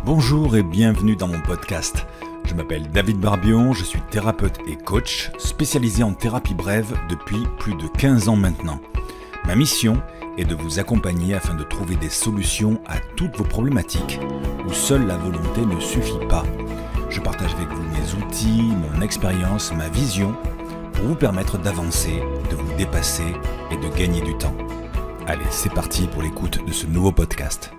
Bonjour et bienvenue dans mon podcast. Je m'appelle David Barbion, je suis thérapeute et coach spécialisé en thérapie brève depuis plus de 15 ans maintenant. Ma mission est de vous accompagner afin de trouver des solutions à toutes vos problématiques où seule la volonté ne suffit pas. Je partage avec vous mes outils, mon expérience, ma vision pour vous permettre d'avancer, de vous dépasser et de gagner du temps. Allez, c'est parti pour l'écoute de ce nouveau podcast.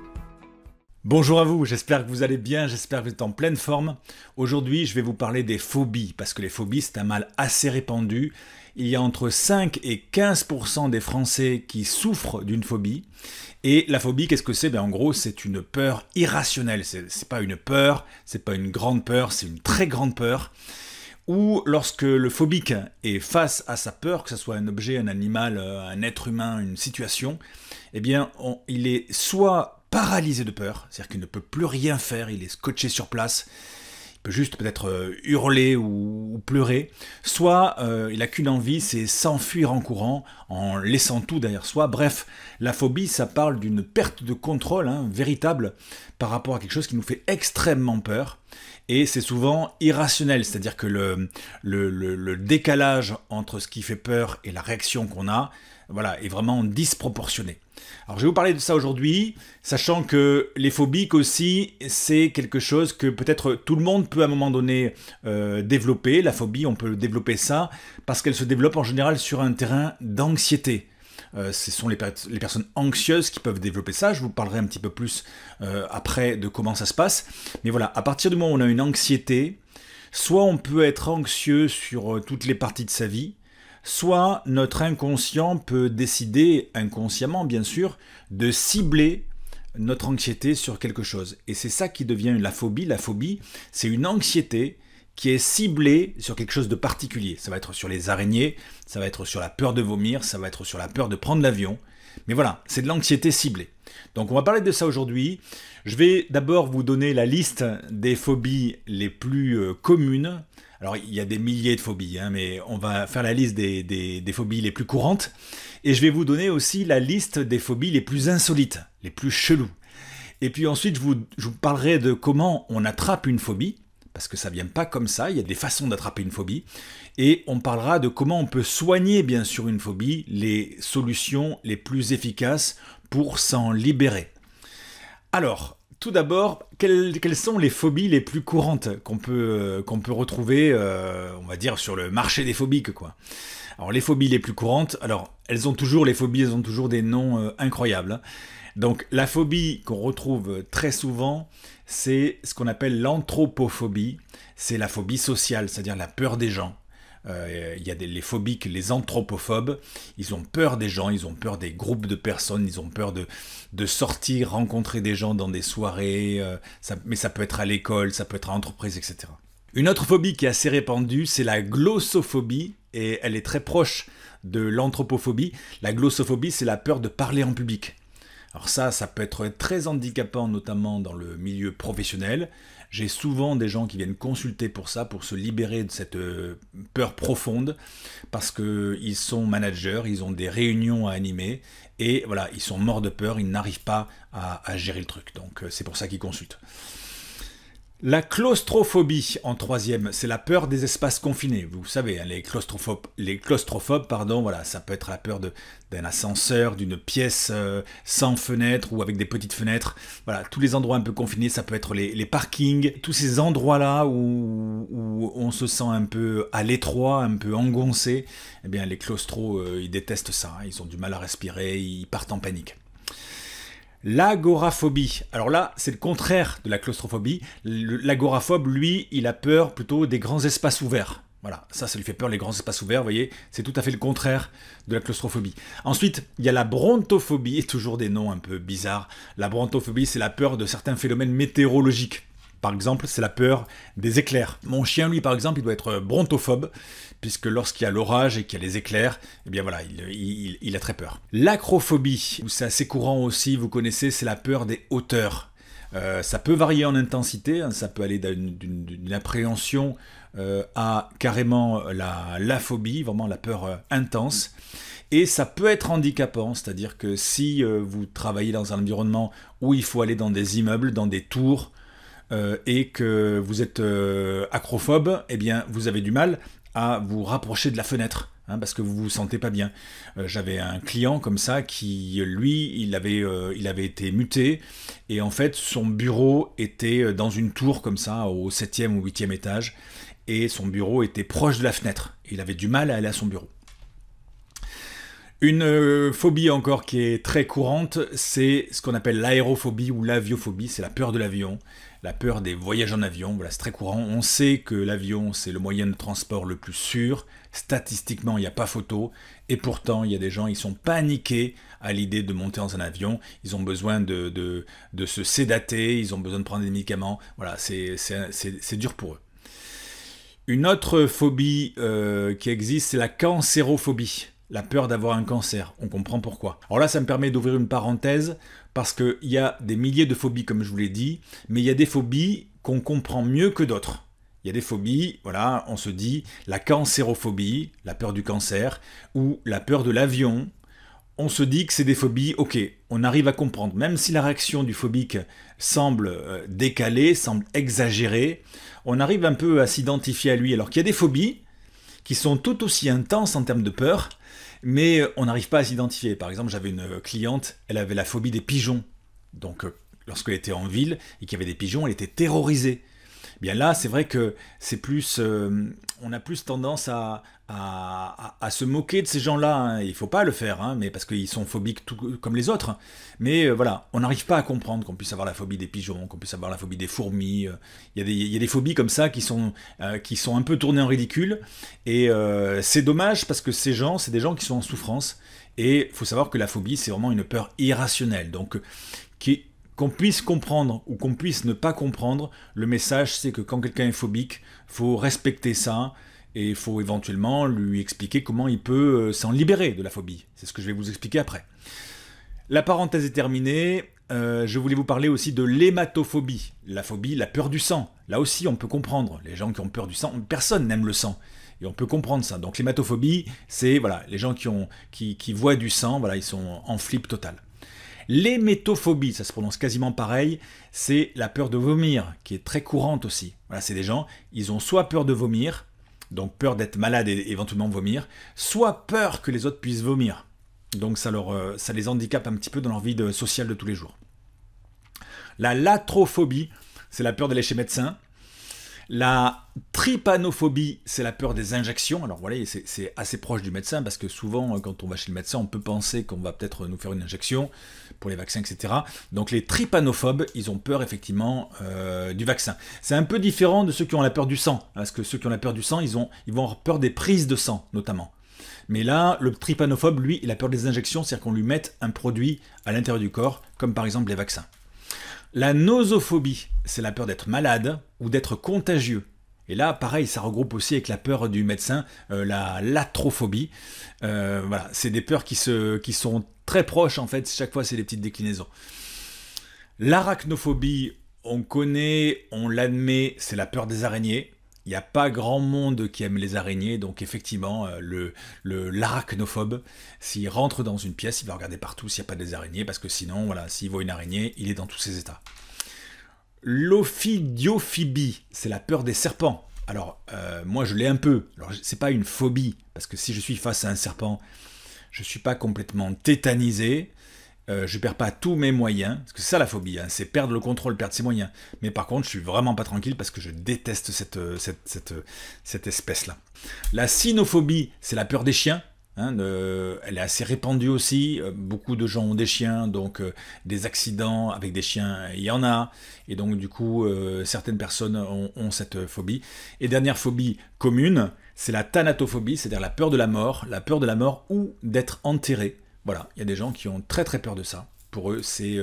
Bonjour à vous, j'espère que vous allez bien, j'espère que vous êtes en pleine forme. Aujourd'hui, je vais vous parler des phobies, parce que les phobies, c'est un mal assez répandu. Il y a entre 5 et 15% des Français qui souffrent d'une phobie. Et la phobie, qu'est-ce que c'est ? En gros, c'est une peur irrationnelle. C'est pas une peur, c'est pas une grande peur, c'est une très grande peur. Ou lorsque le phobique est face à sa peur, que ce soit un objet, un animal, un être humain, une situation, il est soit paralysé de peur, c'est-à-dire qu'il ne peut plus rien faire, il est scotché sur place, il peut juste peut-être hurler ou pleurer, soit il n'a qu'une envie, c'est s'enfuir en courant, en laissant tout derrière soi. Bref, la phobie, ça parle d'une perte de contrôle véritable par rapport à quelque chose qui nous fait extrêmement peur. Et c'est souvent irrationnel, c'est-à-dire que le décalage entre ce qui fait peur et la réaction qu'on a, est vraiment disproportionné. Alors je vais vous parler de ça aujourd'hui, sachant que les phobiques aussi, c'est quelque chose que peut-être tout le monde peut à un moment donné développer. La phobie, on peut développer ça parce qu'elle se développe en général sur un terrain d'anxiété. Ce sont les personnes anxieuses qui peuvent développer ça. Je vous parlerai un petit peu plus après de comment ça se passe. Mais voilà, à partir du moment où on a une anxiété, soit on peut être anxieux sur toutes les parties de sa vie, soit notre inconscient peut décider, inconsciemment bien sûr, de cibler notre anxiété sur quelque chose. Et c'est ça qui devient la phobie. La phobie, c'est une anxiété qui est ciblée sur quelque chose de particulier. Ça va être sur les araignées, ça va être sur la peur de vomir, ça va être sur la peur de prendre l'avion. Mais voilà, c'est de l'anxiété ciblée. Donc on va parler de ça aujourd'hui. Je vais d'abord vous donner la liste des phobies les plus communes. Alors il y a des milliers de phobies, mais on va faire la liste des phobies les plus courantes. Et je vais vous donner aussi la liste des phobies les plus insolites, les plus cheloues. Et puis ensuite je vous parlerai de comment on attrape une phobie. Parce que ça ne vient pas comme ça, il y a des façons d'attraper une phobie. Et on parlera de comment on peut soigner bien sûr une phobie, les solutions les plus efficaces pour s'en libérer. Alors, tout d'abord, quelles sont les phobies les plus courantes qu'on peut retrouver, on va dire, sur le marché des phobiques, quoi. Alors, les phobies les plus courantes, elles ont toujours des noms incroyables. Donc, la phobie qu'on retrouve très souvent, c'est ce qu'on appelle l'anthropophobie. C'est la phobie sociale, c'est-à-dire la peur des gens. Il y a les phobiques, les anthropophobes, ils ont peur des gens, ils ont peur des groupes de personnes, ils ont peur de sortir, rencontrer des gens dans des soirées, mais ça peut être à l'école, ça peut être à l'entreprise, etc. Une autre phobie qui est assez répandue, c'est la glossophobie, et elle est très proche de l'anthropophobie. La glossophobie, c'est la peur de parler en public. Alors ça peut être très handicapant, notamment dans le milieu professionnel. J'ai souvent des gens qui viennent consulter pour ça, pour se libérer de cette peur profonde, parce qu'ils sont managers, ils ont des réunions à animer, et voilà, ils sont morts de peur, ils n'arrivent pas à gérer le truc. Donc c'est pour ça qu'ils consultent. La claustrophobie, en troisième, c'est la peur des espaces confinés. Vous savez, les claustrophobes, ça peut être la peur d'un ascenseur, d'une pièce sans fenêtre ou avec des petites fenêtres. Voilà, tous les endroits un peu confinés, ça peut être les parkings, tous ces endroits-là où on se sent un peu à l'étroit, un peu engoncé. Eh bien, les claustros, ils détestent ça. Ils ont du mal à respirer, ils partent en panique. L'agoraphobie. Alors là, c'est le contraire de la claustrophobie. L'agoraphobe, lui, il a peur plutôt des grands espaces ouverts. Voilà, ça lui fait peur, les grands espaces ouverts, vous voyez, c'est tout à fait le contraire de la claustrophobie. Ensuite, il y a la brontophobie, toujours des noms un peu bizarres. La brontophobie, c'est la peur de certains phénomènes météorologiques. Par exemple, c'est la peur des éclairs. Mon chien, lui, par exemple, il doit être brontophobe, puisque lorsqu'il y a l'orage et qu'il y a les éclairs, il a très peur. L'acrophobie, c'est assez courant aussi, vous connaissez, c'est la peur des hauteurs. Ça peut varier en intensité, ça peut aller d'une appréhension à carrément la phobie, vraiment la peur intense. Et ça peut être handicapant, c'est-à-dire que si vous travaillez dans un environnement où il faut aller dans des immeubles, dans des tours, et que vous êtes acrophobe, eh bien vous avez du mal à vous rapprocher de la fenêtre. Parce que vous vous sentez pas bien. J'avais un client comme ça qui, lui, il avait été muté et en fait son bureau était dans une tour comme ça au 7e ou 8e étage et son bureau était proche de la fenêtre. Il avait du mal à aller à son bureau. Une phobie encore qui est très courante, c'est ce qu'on appelle l'aérophobie ou l'aviophobie, c'est la peur de l'avion, la peur des voyages en avion, voilà, c'est très courant. On sait que l'avion, c'est le moyen de transport le plus sûr, statistiquement, il n'y a pas photo, et pourtant, il y a des gens, ils sont paniqués à l'idée de monter dans un avion, ils ont besoin de se sédater, ils ont besoin de prendre des médicaments, voilà, c'est dur pour eux. Une autre phobie qui existe, c'est la cancérophobie. La peur d'avoir un cancer, on comprend pourquoi. Alors là, ça me permet d'ouvrir une parenthèse, parce qu'il y a des milliers de phobies, comme je vous l'ai dit, mais il y a des phobies qu'on comprend mieux que d'autres. Il y a des phobies, voilà, on se dit, la cancérophobie, la peur du cancer, ou la peur de l'avion. On se dit que c'est des phobies, ok, on arrive à comprendre, même si la réaction du phobique semble décalée, semble exagérée, on arrive un peu à s'identifier à lui, alors qu'il y a des phobies qui sont tout aussi intenses en termes de peur, mais on n'arrive pas à s'identifier. Par exemple, j'avais une cliente, elle avait la phobie des pigeons. Donc, lorsqu'elle était en ville et qu'il y avait des pigeons, elle était terrorisée. Bien là, c'est vrai que c'est plus, on a plus tendance à se moquer de ces gens-là. Il ne faut pas le faire, mais parce qu'ils sont phobiques tout comme les autres. Mais voilà, on n'arrive pas à comprendre qu'on puisse avoir la phobie des pigeons, qu'on puisse avoir la phobie des fourmis. Il y a des phobies comme ça qui sont un peu tournées en ridicule. Et c'est dommage parce que ces gens, c'est des gens qui sont en souffrance. Et il faut savoir que la phobie, c'est vraiment une peur irrationnelle. Donc, qu'on puisse comprendre ou qu'on puisse ne pas comprendre, le message c'est que quand quelqu'un est phobique, il faut respecter ça et il faut éventuellement lui expliquer comment il peut s'en libérer de la phobie. C'est ce que je vais vous expliquer après. La parenthèse est terminée. Je voulais vous parler aussi de l'hématophobie. La phobie, la peur du sang. Là aussi, on peut comprendre. Les gens qui ont peur du sang, personne n'aime le sang. Et on peut comprendre ça. Donc l'hématophobie, c'est voilà, les gens qui voient du sang, voilà, ils sont en flip total. L'hémétophobie, ça se prononce quasiment pareil, c'est la peur de vomir, qui est très courante aussi. Voilà, c'est des gens, ils ont soit peur de vomir, donc peur d'être malade et éventuellement vomir, soit peur que les autres puissent vomir. Donc ça les handicape un petit peu dans leur vie sociale de tous les jours. La latrophobie, c'est la peur d'aller chez médecin. La trypanophobie, c'est la peur des injections. Alors voilà, c'est assez proche du médecin parce que souvent, quand on va chez le médecin, on peut penser qu'on va peut-être nous faire une injection pour les vaccins, etc. Donc les trypanophobes, ils ont peur effectivement du vaccin. C'est un peu différent de ceux qui ont la peur du sang, parce que ceux qui ont la peur du sang, ils vont avoir peur des prises de sang, notamment. Mais là, le trypanophobe, lui, il a peur des injections, c'est-à-dire qu'on lui mette un produit à l'intérieur du corps, comme par exemple les vaccins. La nosophobie, c'est la peur d'être malade ou d'être contagieux. Et là, pareil, ça regroupe aussi avec la peur du médecin, la latrophobie. Voilà, c'est des peurs qui sont très proches, en fait, chaque fois, c'est des petites déclinaisons. L'arachnophobie, on connaît, on l'admet, c'est la peur des araignées. Il n'y a pas grand monde qui aime les araignées, donc effectivement, l'arachnophobe, s'il rentre dans une pièce, il va regarder partout s'il n'y a pas des araignées, parce que sinon, voilà, s'il voit une araignée, il est dans tous ses états. L'ophidiophobie, c'est la peur des serpents. Alors, moi je l'ai un peu. Alors, c'est pas une phobie, parce que si je suis face à un serpent, je ne suis pas complètement tétanisé, je perds pas tous mes moyens, parce que c'est ça la phobie, c'est perdre le contrôle, perdre ses moyens. Mais par contre, je suis vraiment pas tranquille parce que je déteste cette espèce-là. La cynophobie, c'est la peur des chiens. Elle est assez répandue aussi. Beaucoup de gens ont des chiens, donc des accidents avec des chiens, il y en a. Et donc du coup, certaines personnes ont cette phobie. Et dernière phobie commune, c'est la thanatophobie, c'est-à-dire la peur de la mort ou d'être enterré. Voilà, il y a des gens qui ont très très peur de ça. Pour eux, c'est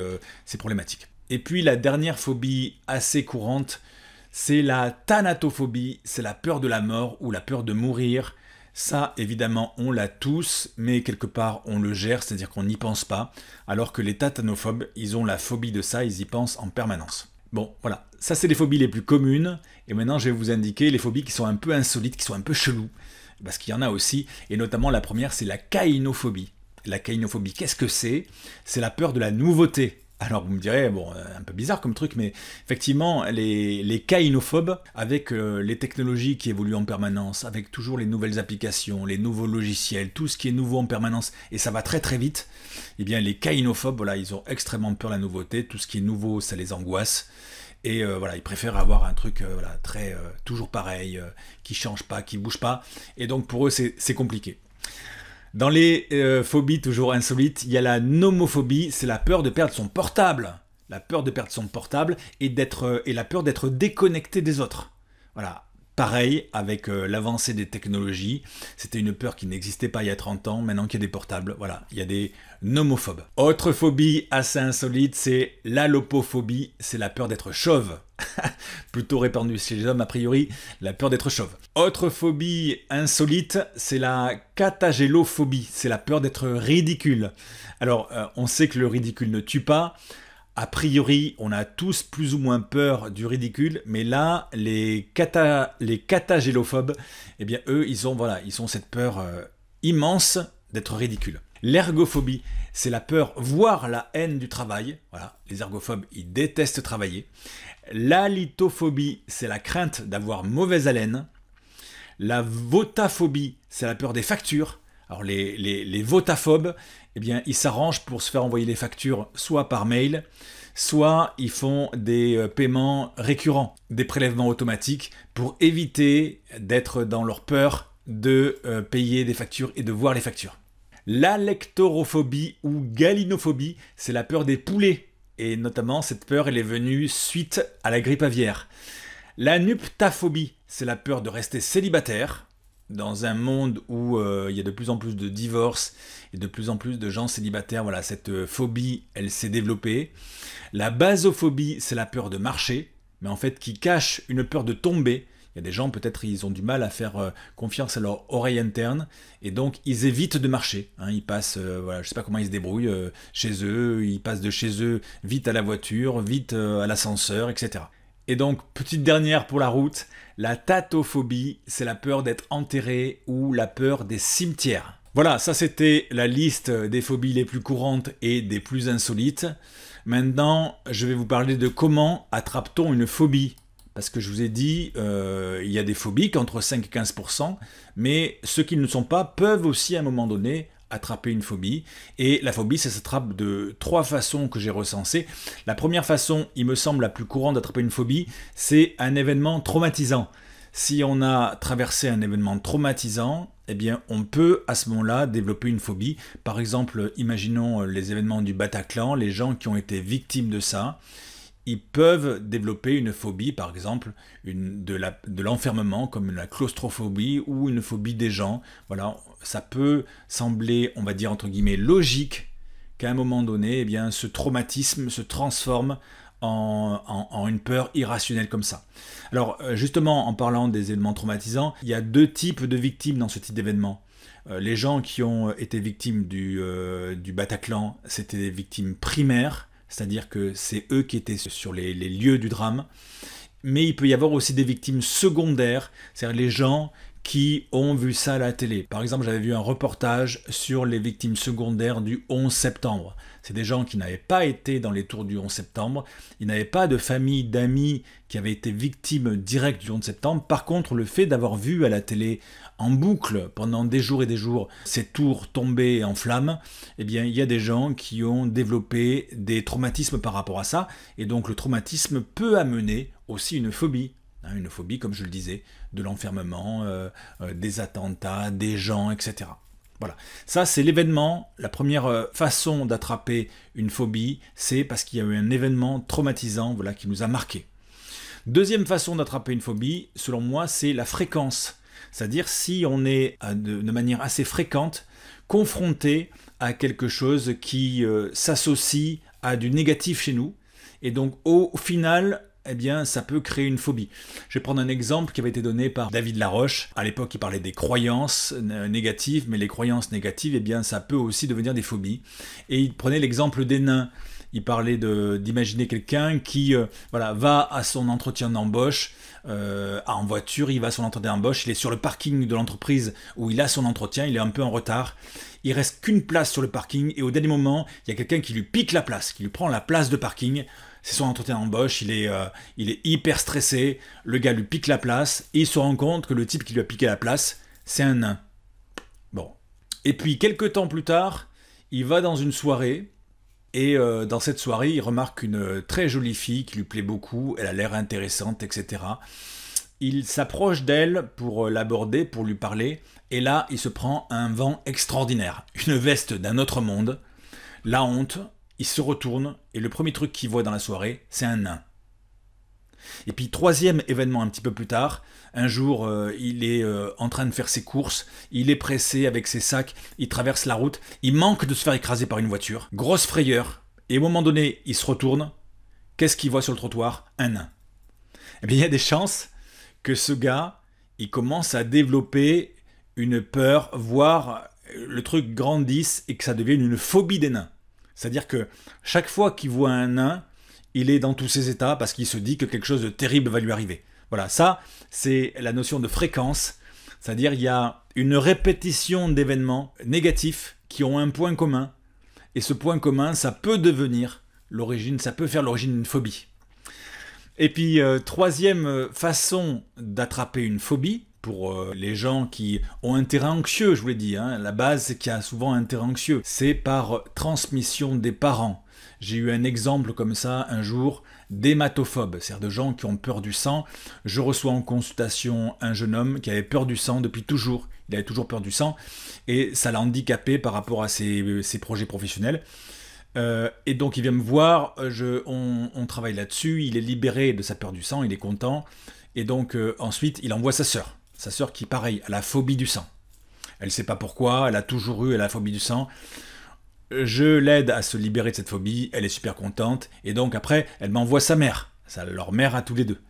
problématique. Et puis la dernière phobie assez courante, c'est la thanatophobie, c'est la peur de la mort ou la peur de mourir. Ça, évidemment, on l'a tous, mais quelque part, on le gère, c'est-à-dire qu'on n'y pense pas, alors que les thanatophobes, ils ont la phobie de ça, ils y pensent en permanence. Bon, voilà, ça c'est les phobies les plus communes, et maintenant je vais vous indiquer les phobies qui sont un peu insolites, qui sont un peu cheloues, parce qu'il y en a aussi, et notamment la première, c'est la caïnophobie. La caïnophobie, qu'est-ce que c'est? C'est la peur de la nouveauté. Alors vous me direz, bon, un peu bizarre comme truc, mais effectivement, les kainophobes, avec les technologies qui évoluent en permanence, avec toujours les nouvelles applications, les nouveaux logiciels, tout ce qui est nouveau en permanence, et ça va très très vite, eh bien les kainophobes, voilà, ils ont extrêmement peur de la nouveauté, tout ce qui est nouveau, ça les angoisse. Et voilà, ils préfèrent avoir un truc voilà, très toujours pareil, qui change pas, qui bouge pas. Et donc pour eux, c'est compliqué. Dans les phobies toujours insolites, il y a la nomophobie, c'est la peur de perdre son portable. La peur de perdre son portable et la peur d'être déconnecté des autres. Voilà. Pareil avec l'avancée des technologies, c'était une peur qui n'existait pas il y a 30 ans, maintenant qu'il y a des portables, voilà, il y a des nomophobes. Autre phobie assez insolite, c'est l'allopophobie, c'est la peur d'être chauve. Plutôt répandue chez les hommes a priori, la peur d'être chauve. Autre phobie insolite, c'est la catagélophobie, c'est la peur d'être ridicule. Alors, on sait que le ridicule ne tue pas. A priori, on a tous plus ou moins peur du ridicule, mais là, les catagélophobes, eh bien, eux, ils ont cette peur immense d'être ridicule. L'ergophobie, c'est la peur, voire la haine du travail. Voilà, les ergophobes, ils détestent travailler. L'halitophobie, c'est la crainte d'avoir mauvaise haleine. La votaphobie, c'est la peur des factures. Alors les votaphobes, eh bien, ils s'arrangent pour se faire envoyer les factures soit par mail, soit ils font des paiements récurrents, des prélèvements automatiques pour éviter d'être dans leur peur de payer des factures et de voir les factures. La lectorophobie ou galinophobie, c'est la peur des poulets. Et notamment, cette peur, elle est venue suite à la grippe aviaire. La nuptaphobie, c'est la peur de rester célibataire. Dans un monde où il y a de plus en plus de divorces et de plus en plus de gens célibataires, voilà, cette phobie, elle s'est développée. La basophobie, c'est la peur de marcher, mais en fait qui cache une peur de tomber. Il y a des gens, peut-être, ils ont du mal à faire confiance à leur oreille interne, et donc ils évitent de marcher. Hein, ils passent, voilà, je ne sais pas comment ils se débrouillent chez eux, ils passent de chez eux vite à la voiture, vite à l'ascenseur, etc. Et donc, petite dernière pour la route, la tatophobie, c'est la peur d'être enterré ou la peur des cimetières. Voilà, ça c'était la liste des phobies les plus courantes et des plus insolites. Maintenant, je vais vous parler de comment attrape-t-on une phobie. Parce que je vous ai dit, il y a des phobies qu'entre 5 et 15%, mais ceux qui ne le sont pas peuvent aussi à un moment donné attraper une phobie. Et la phobie, ça s'attrape de 3 façons que j'ai recensées. La première façon, il me semble la plus courante d'attraper une phobie, c'est un événement traumatisant. Si on a traversé un événement traumatisant, eh bien, on peut à ce moment-là développer une phobie. Par exemple, imaginons les événements du Bataclan, les gens qui ont été victimes de ça, ils peuvent développer une phobie, par exemple, de l'enfermement, comme la claustrophobie ou une phobie des gens. Voilà, ça peut sembler, on va dire entre guillemets, logique qu'à un moment donné, eh bien, ce traumatisme se transforme en une peur irrationnelle comme ça. Alors, justement, en parlant des événements traumatisants, il y a 2 types de victimes dans ce type d'événement. Les gens qui ont été victimes du Bataclan, c'était des victimes primaires, c'est-à-dire que c'est eux qui étaient sur les lieux du drame. Mais il peut y avoir aussi des victimes secondaires, c'est-à-dire les gens qui ont vu ça à la télé. Par exemple, j'avais vu un reportage sur les victimes secondaires du 11 septembre. C'est des gens qui n'avaient pas été dans les tours du 11 septembre, ils n'avaient pas de famille, d'amis qui avaient été victimes directes du 11 septembre. Par contre, le fait d'avoir vu à la télé en boucle pendant des jours et des jours ces tours tomber en flammes, eh bien, il y a des gens qui ont développé des traumatismes par rapport à ça. Et donc, le traumatisme peut amener aussi une phobie. Une phobie, comme je le disais, de l'enfermement, des attentats, des gens, etc. Voilà, ça c'est l'événement, la première façon d'attraper une phobie, c'est parce qu'il y a eu un événement traumatisant, voilà, qui nous a marqué. Deuxième façon d'attraper une phobie, selon moi, c'est la fréquence. C'est-à-dire si on est de manière assez fréquente confronté à quelque chose qui s'associe à du négatif chez nous, et donc au final, eh bien, ça peut créer une phobie. Je vais prendre un exemple qui avait été donné par David Laroche. À l'époque, il parlait des croyances négatives, mais les croyances négatives, eh bien, ça peut aussi devenir des phobies. Et il prenait l'exemple des nains. il parlait d'imaginer quelqu'un qui va à son entretien d'embauche en voiture, il va à son entretien d'embauche, il est sur le parking de l'entreprise où il a son entretien, il est un peu en retard, il reste qu'une place sur le parking et au dernier moment, il y a quelqu'un qui lui pique la place, qui lui prend la place de parking. C'est son entretien d'embauche, il est hyper stressé, le gars lui pique la place et il se rend compte que le type qui lui a piqué la place, c'est un nain. Bon. Et puis quelques temps plus tard, il va dans une soirée et dans cette soirée, il remarque une très jolie fille qui lui plaît beaucoup, elle a l'air intéressante, etc. Il s'approche d'elle pour l'aborder, pour lui parler, et là, il se prend un vent extraordinaire, une veste d'un autre monde, la honte. Il se retourne et le premier truc qu'il voit dans la soirée, c'est un nain. Et puis troisième événement un petit peu plus tard, un jour il est en train de faire ses courses, il est pressé avec ses sacs, il traverse la route, il manque de se faire écraser par une voiture, grosse frayeur, et au moment donné il se retourne, qu'est-ce qu'il voit sur le trottoir? Un nain. Eh bien il y a des chances que ce gars, il commence à développer une peur, voire le truc grandisse et que ça devienne une phobie des nains. C'est-à-dire que chaque fois qu'il voit un nain, il est dans tous ses états parce qu'il se dit que quelque chose de terrible va lui arriver. Voilà, ça, c'est la notion de fréquence. C'est-à-dire il y a une répétition d'événements négatifs qui ont un point commun. Et ce point commun, ça peut devenir l'origine, ça peut faire l'origine d'une phobie. Et puis, troisième façon d'attraper une phobie, pour les gens qui ont un terrain anxieux, je vous l'ai dit, hein, la base c'est qu'il y a souvent un terrain anxieux, c'est par transmission des parents. J'ai eu un exemple comme ça un jour d'hématophobes, c'est-à-dire de gens qui ont peur du sang. Je reçois en consultation un jeune homme qui avait peur du sang depuis toujours, il avait toujours peur du sang, et ça l'a handicapé par rapport à ses projets professionnels. Et donc il vient me voir, on travaille là-dessus, il est libéré de sa peur du sang, il est content, et donc ensuite il envoie sa sœur qui pareil, a la phobie du sang. Elle ne sait pas pourquoi, elle a toujours eu la phobie du sang. Je l'aide à se libérer de cette phobie, elle est super contente, et donc après elle m'envoie sa mère, leur mère à tous les deux.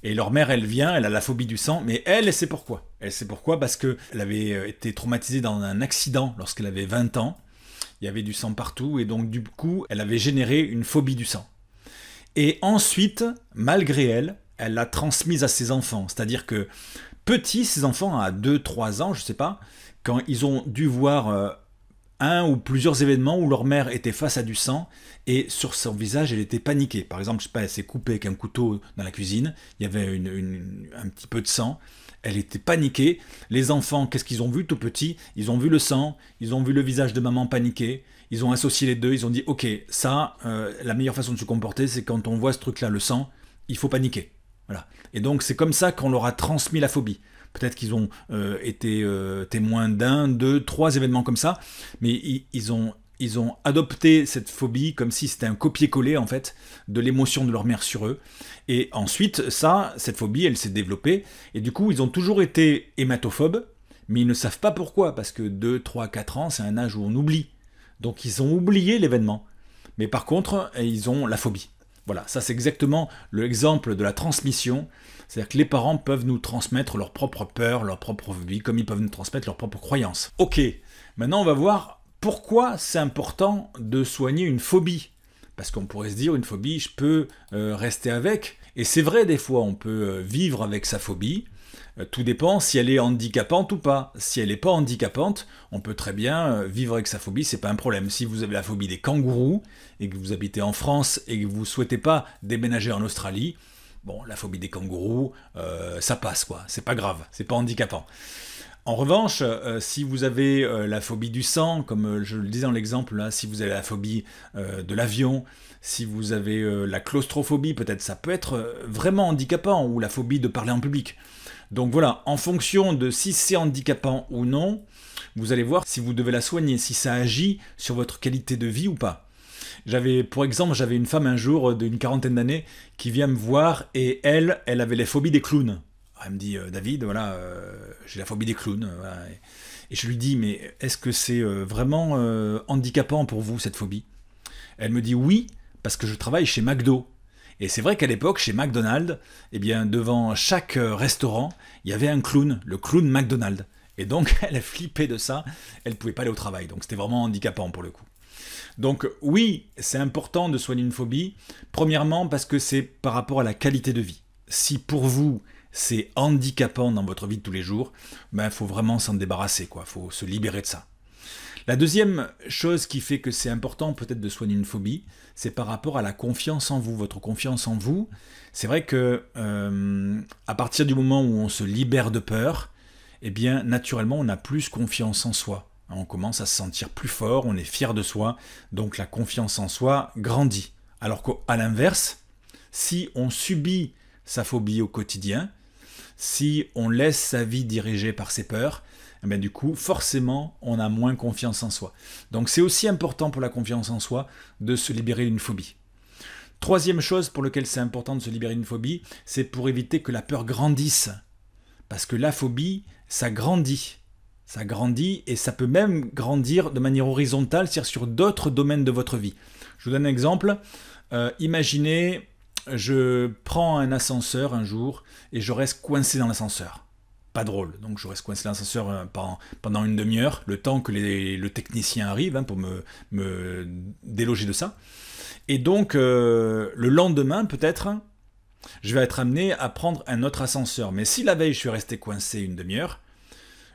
Et leur mère, elle vient, elle a la phobie du sang, mais elle sait pourquoi. Elle sait pourquoi parce qu'elle avait été traumatisée dans un accident lorsqu'elle avait 20 ans. Il y avait du sang partout et donc du coup, elle avait généré une phobie du sang. Et ensuite, malgré elle, elle l'a transmise à ses enfants. C'est-à-dire que petits, ses enfants à 2-3 ans, je ne sais pas, quand ils ont dû voir un ou plusieurs événements où leur mère était face à du sang et sur son visage, elle était paniquée. Par exemple, je sais pas, elle s'est coupée avec un couteau dans la cuisine, il y avait un petit peu de sang. Elle était paniquée. Les enfants, qu'est-ce qu'ils ont vu tout petits? Ils ont vu le sang, ils ont vu le visage de maman paniquée, ils ont associé les deux, ils ont dit « Ok, ça, la meilleure façon de se comporter, c'est quand on voit ce truc-là, le sang, il faut paniquer. » Voilà. Et donc, c'est comme ça qu'on leur a transmis la phobie. Peut-être qu'ils ont été témoins d'un, deux, trois événements comme ça, mais ils ont adopté cette phobie comme si c'était un copier-coller en fait de l'émotion de leur mère sur eux. Et ensuite, cette phobie, elle s'est développée. Et du coup, ils ont toujours été hématophobes, mais ils ne savent pas pourquoi, parce que 2, 3, 4 ans, c'est un âge où on oublie. Donc ils ont oublié l'événement. Mais par contre, ils ont la phobie. Voilà, ça c'est exactement l'exemple de la transmission. C'est-à-dire que les parents peuvent nous transmettre leurs propres peurs, leurs propres phobies, comme ils peuvent nous transmettre leurs propres croyances. Ok, maintenant on va voir pourquoi c'est important de soigner une phobie. Parce qu'on pourrait se dire, une phobie, je peux rester avec. Et c'est vrai, des fois, on peut vivre avec sa phobie. Tout dépend si elle est handicapante ou pas. Si elle n'est pas handicapante, on peut très bien vivre avec sa phobie, c'est pas un problème. Si vous avez la phobie des kangourous, et que vous habitez en France, et que vous ne souhaitez pas déménager en Australie, bon, la phobie des kangourous, ça passe, quoi. C'est pas grave, c'est pas handicapant. En revanche, si vous avez la phobie du sang, comme je le disais dans l'exemple, là, si vous avez la phobie de l'avion, si vous avez la claustrophobie, peut-être ça peut être vraiment handicapant, ou la phobie de parler en public. Donc voilà, en fonction de si c'est handicapant ou non, vous allez voir si vous devez la soigner, si ça agit sur votre qualité de vie ou pas. Pour exemple, j'avais une femme un jour d'une quarantaine d'années qui vient me voir et elle avait la phobie des clowns. Elle me dit, David, voilà, j'ai la phobie des clowns. Voilà. Et je lui dis, mais est-ce que c'est vraiment handicapant pour vous, cette phobie? Elle me dit oui, parce que je travaille chez McDo. Et c'est vrai qu'à l'époque, chez McDonald's, eh bien, devant chaque restaurant, il y avait un clown, le clown McDonald's. Et donc, elle a flippé de ça, elle ne pouvait pas aller au travail. Donc, c'était vraiment handicapant pour le coup. Donc oui, c'est important de soigner une phobie, premièrement parce que c'est par rapport à la qualité de vie. Si pour vous, c'est handicapant dans votre vie de tous les jours, ben, faut vraiment s'en débarrasser, quoi. Faut se libérer de ça. La deuxième chose qui fait que c'est important peut-être de soigner une phobie, c'est par rapport à la confiance en vous, votre confiance en vous. C'est vrai que à partir du moment où on se libère de peur, eh bien naturellement on a plus confiance en soi. On commence à se sentir plus fort, on est fier de soi, donc la confiance en soi grandit. Alors qu'à l'inverse, si on subit sa phobie au quotidien, si on laisse sa vie dirigée par ses peurs, eh bien, du coup, forcément, on a moins confiance en soi. Donc c'est aussi important pour la confiance en soi de se libérer d'une phobie. Troisième chose pour laquelle c'est important de se libérer d'une phobie, c'est pour éviter que la peur grandisse. Parce que la phobie, ça grandit. Ça grandit et ça peut même grandir de manière horizontale, c'est-à-dire sur d'autres domaines de votre vie. Je vous donne un exemple. Imaginez, je prends un ascenseur un jour et je reste coincé dans l'ascenseur. Pas drôle, donc je reste coincé dans l'ascenseur pendant une demi-heure, le temps que le technicien arrive pour me déloger de ça. Et donc, le lendemain, peut-être, je vais être amené à prendre un autre ascenseur. Mais si la veille, je suis resté coincé une demi-heure,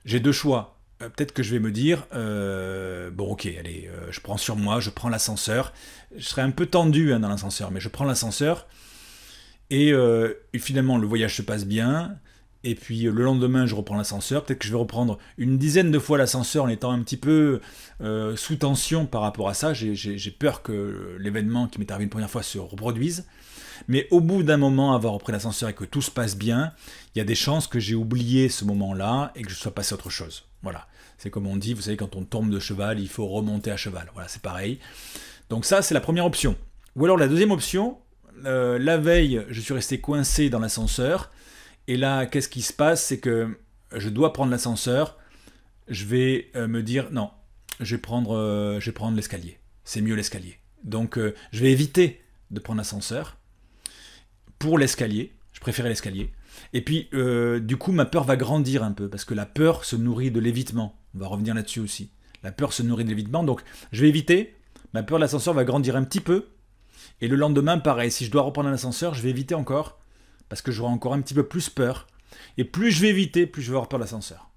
j'ai deux choix. Peut-être que je vais me dire, bon ok, allez, je prends sur moi, je prends l'ascenseur. Je serai un peu tendu dans l'ascenseur, mais je prends l'ascenseur. Et finalement, le voyage se passe bien. Et puis le lendemain, je reprends l'ascenseur. Peut-être que je vais reprendre une dizaine de fois l'ascenseur en étant un petit peu sous tension par rapport à ça. J'ai peur que l'événement qui m'est arrivé une première fois se reproduise. Mais au bout d'un moment, avoir repris l'ascenseur et que tout se passe bien, il y a des chances que j'ai oublié ce moment-là et que je sois passé à autre chose. Voilà. C'est comme on dit, vous savez, quand on tombe de cheval, il faut remonter à cheval. Voilà, c'est pareil. Donc ça, c'est la première option. Ou alors la deuxième option, la veille, je suis resté coincé dans l'ascenseur. Et là, qu'est-ce qui se passe? C'est que je dois prendre l'ascenseur. Je vais me dire, non, je vais prendre l'escalier. C'est mieux l'escalier. Donc, je vais éviter de prendre l'ascenseur pour l'escalier. Je préférais l'escalier. Et puis, du coup, ma peur va grandir un peu, parce que la peur se nourrit de l'évitement. On va revenir là-dessus aussi. La peur se nourrit de l'évitement. Donc, je vais éviter. Ma peur de l'ascenseur va grandir un petit peu. Et le lendemain, pareil, si je dois reprendre l'ascenseur, je vais éviter encore. Parce que j'aurai encore un petit peu plus peur. Et plus je vais éviter, plus je vais avoir peur de l'ascenseur.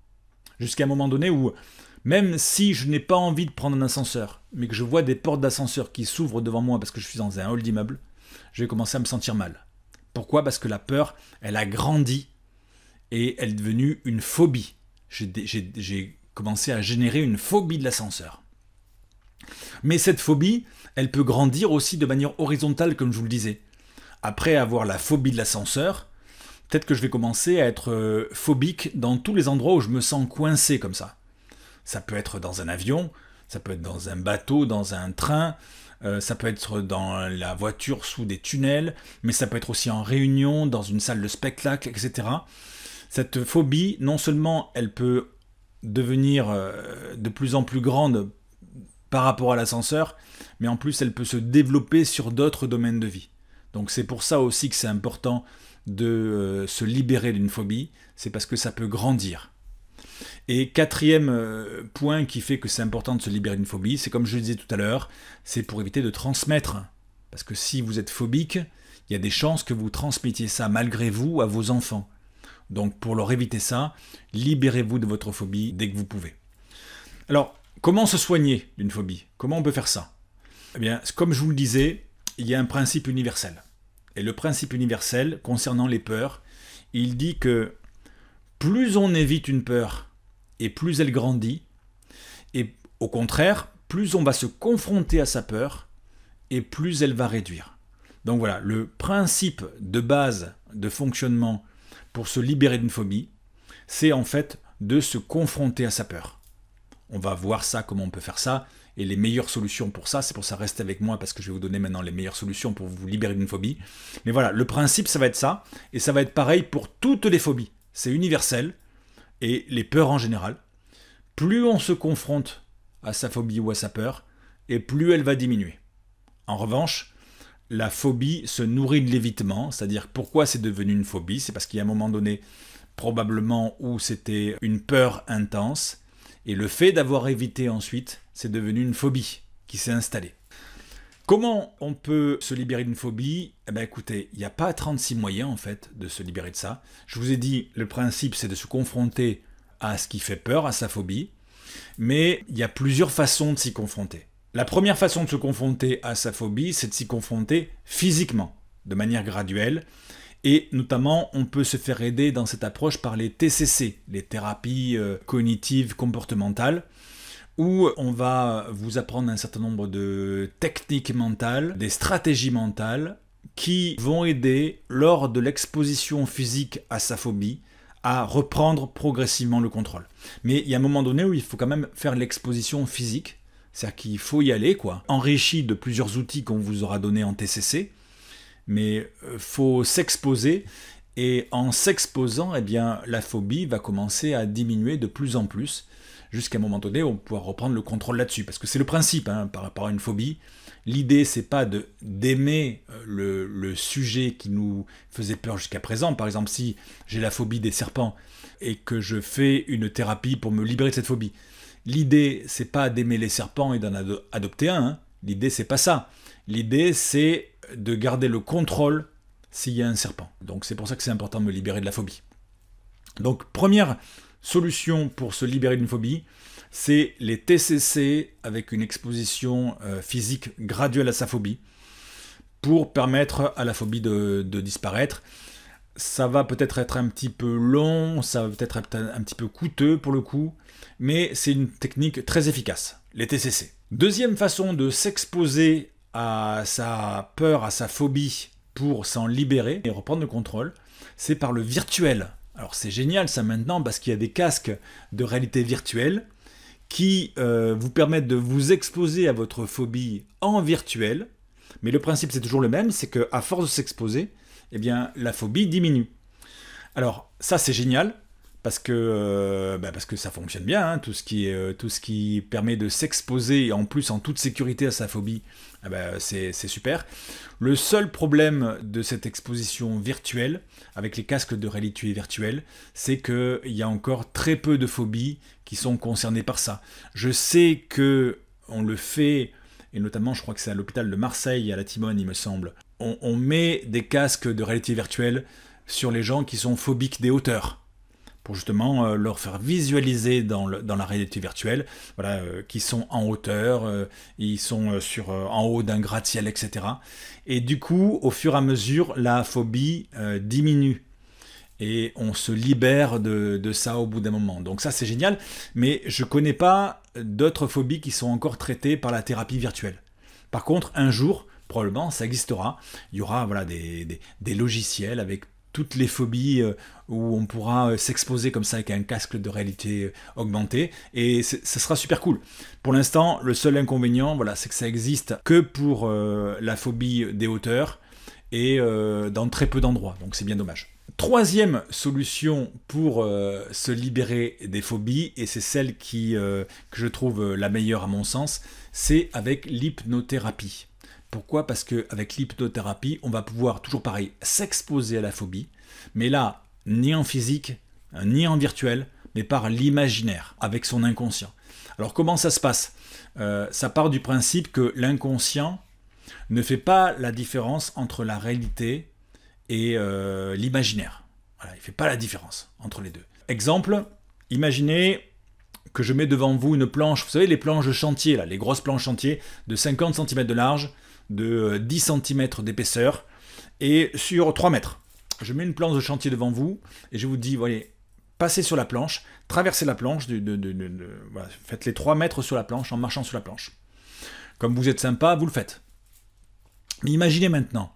Jusqu'à un moment donné où, même si je n'ai pas envie de prendre un ascenseur, mais que je vois des portes d'ascenseur qui s'ouvrent devant moi parce que je suis dans un hall d'immeuble, je vais commencer à me sentir mal. Pourquoi? Parce que la peur, elle a grandi et elle est devenue une phobie. J'ai commencé à générer une phobie de l'ascenseur. Mais cette phobie, elle peut grandir aussi de manière horizontale, comme je vous le disais. Après avoir la phobie de l'ascenseur, peut-être que je vais commencer à être phobique dans tous les endroits où je me sens coincé comme ça. Ça peut être dans un avion, ça peut être dans un bateau, dans un train, ça peut être dans la voiture sous des tunnels, mais ça peut être aussi en réunion, dans une salle de spectacle, etc. Cette phobie, non seulement elle peut devenir de plus en plus grande par rapport à l'ascenseur, mais en plus elle peut se développer sur d'autres domaines de vie. Donc c'est pour ça aussi que c'est important de se libérer d'une phobie, c'est parce que ça peut grandir. Et quatrième point qui fait que c'est important de se libérer d'une phobie, c'est comme je le disais tout à l'heure, c'est pour éviter de transmettre. Parce que si vous êtes phobique, il y a des chances que vous transmettiez ça malgré vous à vos enfants. Donc pour leur éviter ça, libérez-vous de votre phobie dès que vous pouvez. Alors, comment se soigner d'une phobie? Comment on peut faire ça? Eh bien, comme je vous le disais, il y a un principe universel. Et le principe universel, concernant les peurs, il dit que plus on évite une peur, et plus elle grandit, et au contraire, plus on va se confronter à sa peur, et plus elle va réduire. Donc voilà, le principe de base de fonctionnement pour se libérer d'une phobie, c'est en fait de se confronter à sa peur. On va voir ça, comment on peut faire ça, et les meilleures solutions pour ça, c'est pour ça restez avec moi parce que je vais vous donner maintenant les meilleures solutions pour vous libérer d'une phobie. Mais voilà, le principe ça va être ça, et ça va être pareil pour toutes les phobies. C'est universel, et les peurs en général. Plus on se confronte à sa phobie ou à sa peur, et plus elle va diminuer. En revanche, la phobie se nourrit de l'évitement, c'est-à-dire pourquoi c'est devenu une phobie, c'est parce qu'il y a un moment donné, probablement où c'était une peur intense, et le fait d'avoir évité ensuite, c'est devenu une phobie qui s'est installée. Comment on peut se libérer d'une phobie? Eh bien écoutez, il n'y a pas 36 moyens en fait de se libérer de ça. Je vous ai dit, le principe c'est de se confronter à ce qui fait peur, à sa phobie, mais il y a plusieurs façons de s'y confronter. La première façon de se confronter à sa phobie, c'est de s'y confronter physiquement, de manière graduelle, et notamment on peut se faire aider dans cette approche par les TCC, les thérapies cognitives comportementales, où on va vous apprendre un certain nombre de techniques mentales, des stratégies mentales qui vont aider lors de l'exposition physique à sa phobie à reprendre progressivement le contrôle. Mais il y a un moment donné où il faut quand même faire l'exposition physique, c'est-à-dire qu'il faut y aller, enrichi de plusieurs outils qu'on vous aura donnés en TCC, mais faut s'exposer, et en s'exposant, eh bien, la phobie va commencer à diminuer de plus en plus, jusqu'à un moment donné, on pourra reprendre le contrôle là-dessus. Parce que c'est le principe par rapport à une phobie. L'idée, c'est pas d'aimer le sujet qui nous faisait peur jusqu'à présent. Par exemple, si j'ai la phobie des serpents et que je fais une thérapie pour me libérer de cette phobie, l'idée, c'est pas d'aimer les serpents et d'en adopter un. L'idée, c'est pas ça. L'idée, c'est de garder le contrôle s'il y a un serpent. Donc c'est pour ça que c'est important de me libérer de la phobie. Donc première solution pour se libérer d'une phobie, c'est les TCC avec une exposition physique graduelle à sa phobie pour permettre à la phobie de disparaître. Ça va peut-être être un petit peu long, ça va peut-être être un petit peu coûteux pour le coup, mais c'est une technique très efficace, les TCC. Deuxième façon de s'exposer à sa peur, à sa phobie pour s'en libérer et reprendre le contrôle, c'est par le virtuel. Alors c'est génial ça maintenant parce qu'il y a des casques de réalité virtuelle qui vous permettent de vous exposer à votre phobie en virtuel, mais le principe c'est toujours le même, c'est qu'à force de s'exposer, eh bien la phobie diminue. Alors ça c'est génial parce que ça fonctionne bien, tout ce qui permet de s'exposer en plus en toute sécurité à sa phobie, c'est super. Le seul problème de cette exposition virtuelle, avec les casques de réalité virtuelle, c'est qu'il y a encore très peu de phobies qui sont concernées par ça. Je sais qu'on le fait, et notamment je crois que c'est à l'hôpital de Marseille, à la Timone il me semble, on met des casques de réalité virtuelle sur les gens qui sont phobiques des hauteurs, pour justement leur faire visualiser dans la réalité virtuelle, qui sont en hauteur, ils sont en haut d'un gratte-ciel, etc. Et du coup, au fur et à mesure, la phobie diminue. Et on se libère de ça au bout d'un moment. Donc ça, c'est génial, mais je ne connais pas d'autres phobies qui sont encore traitées par la thérapie virtuelle. Par contre, un jour, probablement, ça existera. Il y aura des logiciels avec toutes les phobies où on pourra s'exposer comme ça avec un casque de réalité augmentée, et ça sera super cool. Pour l'instant, le seul inconvénient, c'est que ça existe que pour la phobie des hauteurs et dans très peu d'endroits, donc c'est bien dommage. Troisième solution pour se libérer des phobies, et c'est celle que je trouve la meilleure à mon sens, c'est avec l'hypnothérapie. Pourquoi? Parce qu'avec l'hypnothérapie, on va pouvoir, toujours pareil, s'exposer à la phobie, mais là, ni en physique, ni en virtuel, mais par l'imaginaire, avec son inconscient. Alors comment ça se passe? Ça part du principe que l'inconscient ne fait pas la différence entre la réalité et l'imaginaire. Il ne fait pas la différence entre les deux. Exemple, imaginez que je mets devant vous une planche, vous savez les planches de chantier, les grosses planches chantier de 50 cm de large, de 10 cm d'épaisseur et sur 3 mètres. Je mets une planche de chantier devant vous et je vous dis, voyez, passez sur la planche, traversez la planche, faites les 3 mètres sur la planche en marchant sur la planche. Comme vous êtes sympa, vous le faites. Mais imaginez maintenant,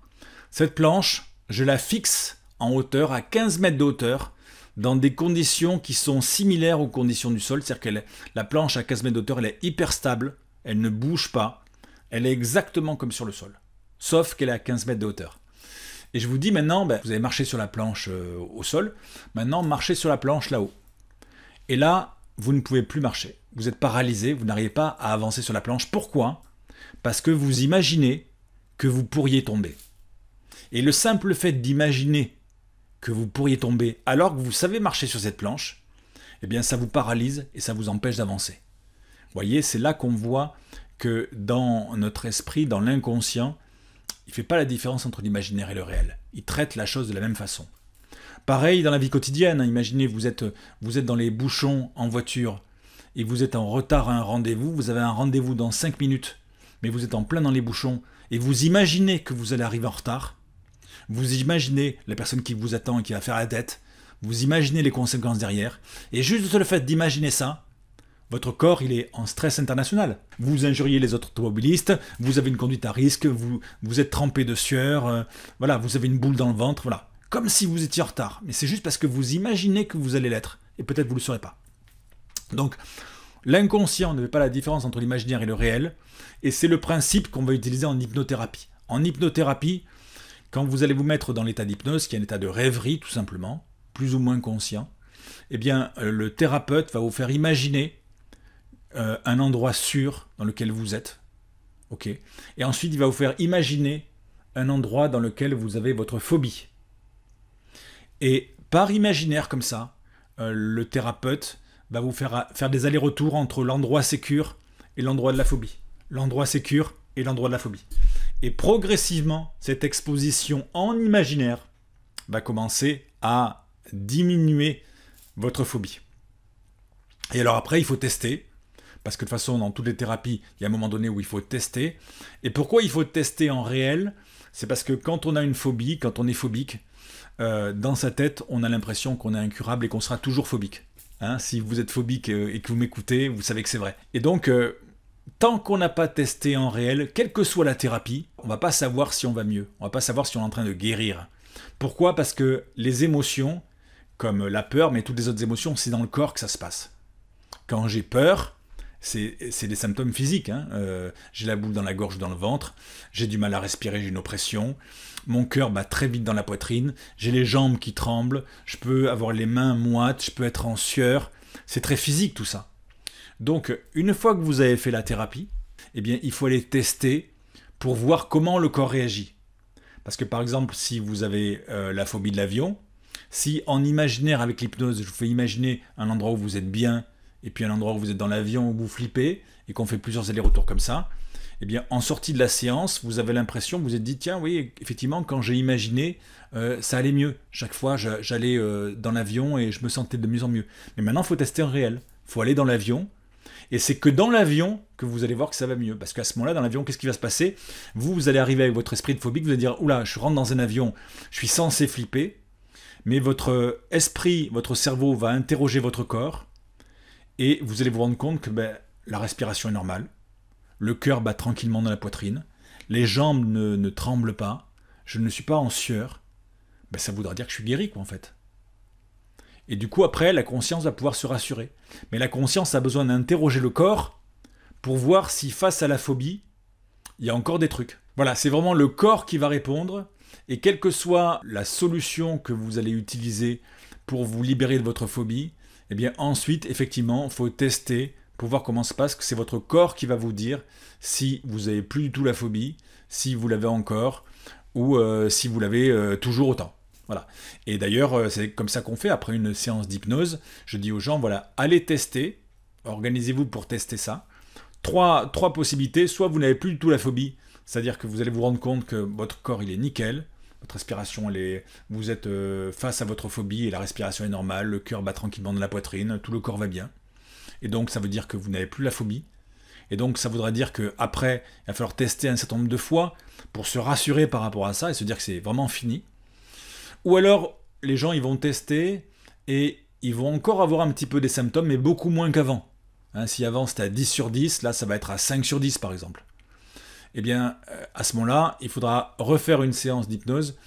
cette planche, je la fixe en hauteur, à 15 mètres de hauteur, dans des conditions qui sont similaires aux conditions du sol, c'est-à-dire que la planche à 15 mètres de hauteur, elle est hyper stable, elle ne bouge pas, elle est exactement comme sur le sol, sauf qu'elle est à 15 mètres de hauteur. Et je vous dis maintenant, vous avez marché sur la planche au sol, maintenant marchez sur la planche là-haut. Et là, vous ne pouvez plus marcher, vous êtes paralysé, vous n'arrivez pas à avancer sur la planche. Pourquoi? Parce que vous imaginez que vous pourriez tomber. Et le simple fait d'imaginer que vous pourriez tomber alors que vous savez marcher sur cette planche, eh bien ça vous paralyse et ça vous empêche d'avancer. Vous voyez, c'est là qu'on voit que dans notre esprit, dans l'inconscient, il ne fait pas la différence entre l'imaginaire et le réel. Il traite la chose de la même façon. Pareil dans la vie quotidienne, hein. Imaginez, vous êtes dans les bouchons en voiture et vous êtes en retard à un rendez-vous, vous avez un rendez-vous dans 5 minutes, mais vous êtes en plein dans les bouchons et vous imaginez que vous allez arriver en retard. Vous imaginez la personne qui vous attend et qui va faire la tête. Vous imaginez les conséquences derrière. Et juste le fait d'imaginer ça, votre corps, il est en stress international. Vous injuriez les autres automobilistes, vous avez une conduite à risque, vous êtes trempé de sueur, voilà, vous avez une boule dans le ventre, voilà. Comme si vous étiez en retard. Mais c'est juste parce que vous imaginez que vous allez l'être. Et peut-être vous ne le saurez pas. Donc, l'inconscient ne fait pas la différence entre l'imaginaire et le réel. Et c'est le principe qu'on va utiliser en hypnothérapie. En hypnothérapie, quand vous allez vous mettre dans l'état d'hypnose, qui est un état de rêverie tout simplement, plus ou moins conscient, eh bien, le thérapeute va vous faire imaginer un endroit sûr dans lequel vous êtes. Ok. Et ensuite, il va vous faire imaginer un endroit dans lequel vous avez votre phobie. Et par imaginaire comme ça, le thérapeute va vous faire des allers-retours entre l'endroit sécure et l'endroit de la phobie. L'endroit sécure et l'endroit de la phobie. Et progressivement, cette exposition en imaginaire va commencer à diminuer votre phobie. Et alors après, il faut tester, parce que de toute façon, dans toutes les thérapies, il y a un moment donné où il faut tester. Et pourquoi il faut tester en réel? C'est parce que quand on a une phobie, quand on est phobique, dans sa tête, on a l'impression qu'on est incurable et qu'on sera toujours phobique. Hein, si vous êtes phobique et que vous m'écoutez, vous savez que c'est vrai. Et donc, tant qu'on n'a pas testé en réel, quelle que soit la thérapie, on ne va pas savoir si on va mieux. On ne va pas savoir si on est en train de guérir. Pourquoi? Parce que les émotions, comme la peur, mais toutes les autres émotions, c'est dans le corps que ça se passe. Quand j'ai peur, c'est des symptômes physiques. Hein. J'ai la boule dans la gorge ou dans le ventre, j'ai du mal à respirer, j'ai une oppression, mon cœur bat très vite dans la poitrine, j'ai les jambes qui tremblent, je peux avoir les mains moites, je peux être en sueur. C'est très physique tout ça. Donc, une fois que vous avez fait la thérapie, eh bien, il faut aller tester pour voir comment le corps réagit. Parce que par exemple, si vous avez la phobie de l'avion, si en imaginaire avec l'hypnose, je vous fais imaginer un endroit où vous êtes bien, et puis un endroit où vous êtes dans l'avion où vous flippez, et qu'on fait plusieurs allers-retours comme ça, eh bien, en sortie de la séance, vous avez l'impression, vous vous êtes dit, tiens, oui, effectivement, quand j'ai imaginé, ça allait mieux. Chaque fois, j'allais dans l'avion et je me sentais de mieux en mieux. Mais maintenant, il faut tester en réel. Il faut aller dans l'avion, et c'est que dans l'avion que vous allez voir que ça va mieux. Parce qu'à ce moment-là, dans l'avion, qu'est-ce qui va se passer? Vous allez arriver avec votre esprit de phobique, vous allez dire, oula, je rentre dans un avion, je suis censé flipper, mais votre esprit, votre cerveau va interroger votre corps, et vous allez vous rendre compte que la respiration est normale, le cœur bat tranquillement dans la poitrine, les jambes ne tremblent pas, je ne suis pas en sueur. Ça voudra dire que je suis guéri, quoi, en fait. Et du coup, après, la conscience va pouvoir se rassurer. Mais la conscience a besoin d'interroger le corps pour voir si, face à la phobie, il y a encore des trucs. Voilà, c'est vraiment le corps qui va répondre, et quelle que soit la solution que vous allez utiliser pour vous libérer de votre phobie, eh bien ensuite, effectivement, il faut tester pour voir comment ça se passe, que c'est votre corps qui va vous dire si vous n'avez plus du tout la phobie, si vous l'avez encore, ou si vous l'avez toujours autant. Voilà. Et d'ailleurs, c'est comme ça qu'on fait après une séance d'hypnose. Je dis aux gens, voilà, allez tester, organisez-vous pour tester ça. Trois possibilités, soit vous n'avez plus du tout la phobie, c'est-à-dire que vous allez vous rendre compte que votre corps il est nickel, votre respiration, vous êtes face à votre phobie et la respiration est normale, le cœur bat tranquillement dans la poitrine, tout le corps va bien. Et donc ça veut dire que vous n'avez plus la phobie. Et donc ça voudra dire qu'après, il va falloir tester un certain nombre de fois pour se rassurer par rapport à ça et se dire que c'est vraiment fini. Ou alors, les gens ils vont tester et ils vont encore avoir un petit peu des symptômes, mais beaucoup moins qu'avant. Hein, si avant c'était à 10 sur 10, là ça va être à 5 sur 10 par exemple. Eh bien, à ce moment-là, il faudra refaire une séance d'hypnose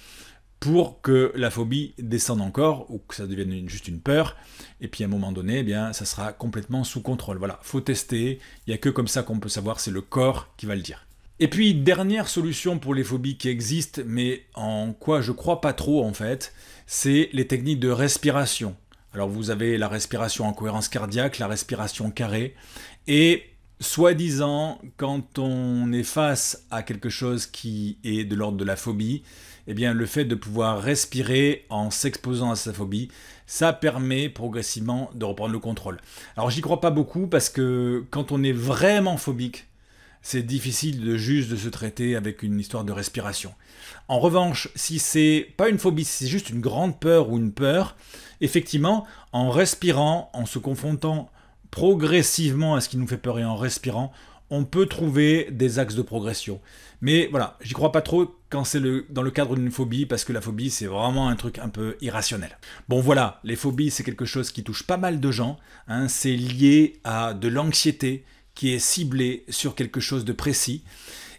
pour que la phobie descende encore, ou que ça devienne juste une peur, et puis à un moment donné, eh bien, ça sera complètement sous contrôle. Voilà, faut tester, il n'y a que comme ça qu'on peut savoir, c'est le corps qui va le dire. Et puis, dernière solution pour les phobies qui existent, mais en quoi je crois pas trop en fait, c'est les techniques de respiration. Alors vous avez la respiration en cohérence cardiaque, la respiration carrée, et soi-disant, quand on est face à quelque chose qui est de l'ordre de la phobie, eh bien le fait de pouvoir respirer en s'exposant à sa phobie, ça permet progressivement de reprendre le contrôle. Alors j'y crois pas beaucoup parce que quand on est vraiment phobique, c'est difficile de se traiter avec une histoire de respiration. En revanche, si c'est pas une phobie, si c'est juste une grande peur ou une peur, effectivement, en respirant, en se confrontant progressivement à ce qui nous fait peur et en respirant, on peut trouver des axes de progression. Mais voilà, j'y crois pas trop quand c'est dans le cadre d'une phobie, parce que la phobie, c'est vraiment un truc un peu irrationnel. Bon voilà, les phobies, c'est quelque chose qui touche pas mal de gens. C'est lié à de l'anxiété qui est ciblée sur quelque chose de précis.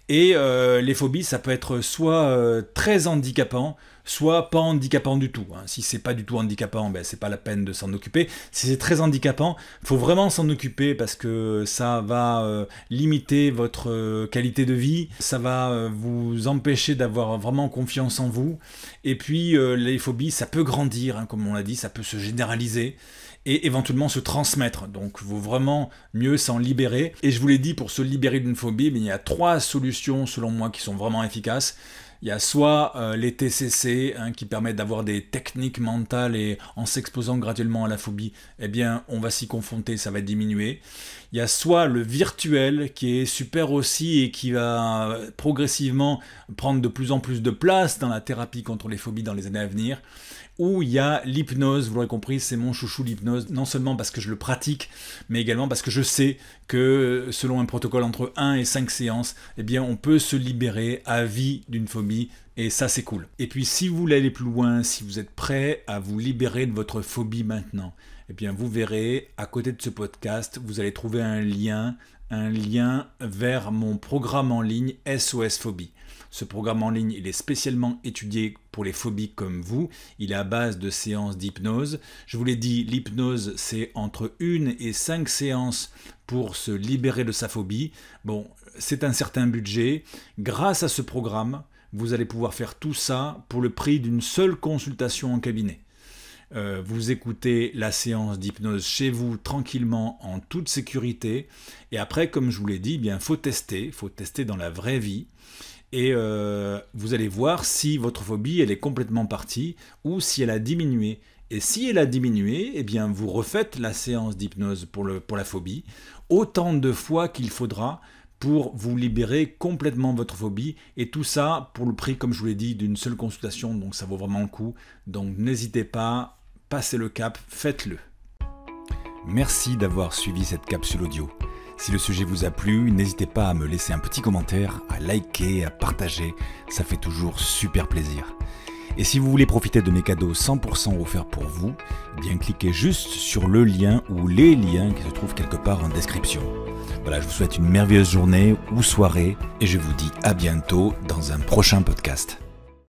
Et les phobies, ça peut être soit très handicapant, soit pas handicapant du tout. Si c'est pas du tout handicapant, ben c'est pas la peine de s'en occuper. Si c'est très handicapant, il faut vraiment s'en occuper parce que ça va limiter votre qualité de vie, ça va vous empêcher d'avoir vraiment confiance en vous. Et puis les phobies, ça peut grandir, comme on l'a dit, ça peut se généraliser et éventuellement se transmettre. Donc il vaut vraiment mieux s'en libérer. Et je vous l'ai dit, pour se libérer d'une phobie, il y a 3 solutions selon moi qui sont vraiment efficaces. Il y a soit les TCC qui permettent d'avoir des techniques mentales et en s'exposant graduellement à la phobie, eh bien on va s'y confronter, ça va diminuer. Il y a soit le virtuel qui est super aussi et qui va progressivement prendre de plus en plus de place dans la thérapie contre les phobies dans les années à venir. Ou il y a l'hypnose, vous l'aurez compris, c'est mon chouchou l'hypnose, non seulement parce que je le pratique, mais également parce que je sais que selon un protocole entre 1 et 5 séances, eh bien on peut se libérer à vie d'une phobie, et ça c'est cool. Et puis si vous voulez aller plus loin, si vous êtes prêt à vous libérer de votre phobie maintenant, eh bien vous verrez, à côté de ce podcast, vous allez trouver un lien vers mon programme en ligne SOS Phobie. Ce programme en ligne, il est spécialement étudié pour les phobies comme vous. Il est à base de séances d'hypnose. Je vous l'ai dit, l'hypnose, c'est entre 1 et 5 séances pour se libérer de sa phobie. Bon, c'est un certain budget. Grâce à ce programme, vous allez pouvoir faire tout ça pour le prix d'une seule consultation en cabinet. Vous écoutez la séance d'hypnose chez vous tranquillement en toute sécurité. Et après, comme je vous l'ai dit, il faut tester dans la vraie vie. Et vous allez voir si votre phobie elle est complètement partie ou si elle a diminué. Et si elle a diminué, eh bien vous refaites la séance d'hypnose pour la phobie autant de fois qu'il faudra pour vous libérer complètement de votre phobie. Et tout ça pour le prix, comme je vous l'ai dit, d'une seule consultation. Donc ça vaut vraiment le coup. Donc n'hésitez pas, passez le cap, faites-le. Merci d'avoir suivi cette capsule audio. Si le sujet vous a plu, n'hésitez pas à me laisser un petit commentaire, à liker, à partager, ça fait toujours super plaisir. Et si vous voulez profiter de mes cadeaux 100% offerts pour vous, eh bien cliquez juste sur le lien ou les liens qui se trouvent quelque part en description. Voilà, je vous souhaite une merveilleuse journée ou soirée et je vous dis à bientôt dans un prochain podcast.